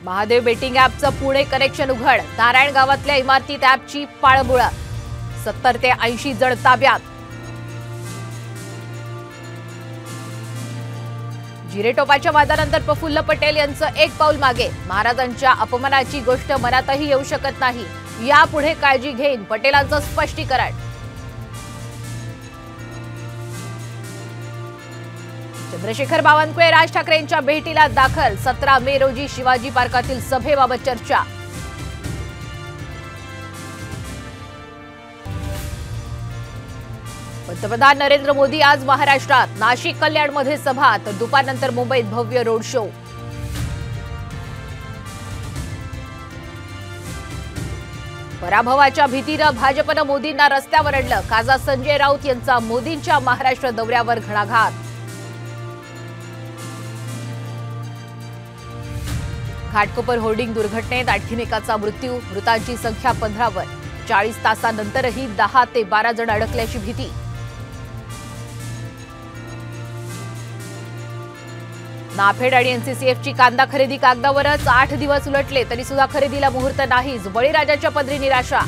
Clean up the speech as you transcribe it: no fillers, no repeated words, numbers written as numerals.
Mahadev betting ॲपचं Pune connection उघड। नारायण गावातल्या इमारतीत ॲपची पाळमुळ। 70 ते 80 जण ताब्यात। जिरेटोपाच्या वादानंतर प्रफुल्ल पटेल यांचं एक पाऊल मागे। महाराजांच्या अपमानाची गोष्ट मनातही येऊ शकत नाही, यापुढे काळजी घेईन, पटेलांचं स्पष्टीकरण। चंद्रशेखर बावनकुळे राज ठाकरेंच्या भेटीला दाखल। 17 मे रोजी शिवाजी पार्कातील सभेबाबत चर्चा। पंतप्रधान नरेंद्र मोदी आज महाराष्ट्रात। नाशिक कल्याणमध्ये सभा, तर दुपारनंतर मुंबईत भव्य रोड शो। पराभवाच्या भीतीनं भाजपनं मोदींना रस्त्यावर आणलं। खासदार संजय राऊत यांचा मोदींच्या महाराष्ट्र दौऱ्यावर घणाघात। घाटकोपर होर्डिंग दुर्घटनेत आणखी एकाचा मृत्यू। मृतांची संख्या 15 वर। 40 तासांनंतरही 10 ते 12 जण अडकल्याची भीती। नाफेड आणि एनसीसीएफची कांदा खरेदी कागदावरच। 8 दिवस उलटले तरी सुद्धा खरेदीला मुहूर्त नाहीच। बळीराजाच्या पदरी निराशा।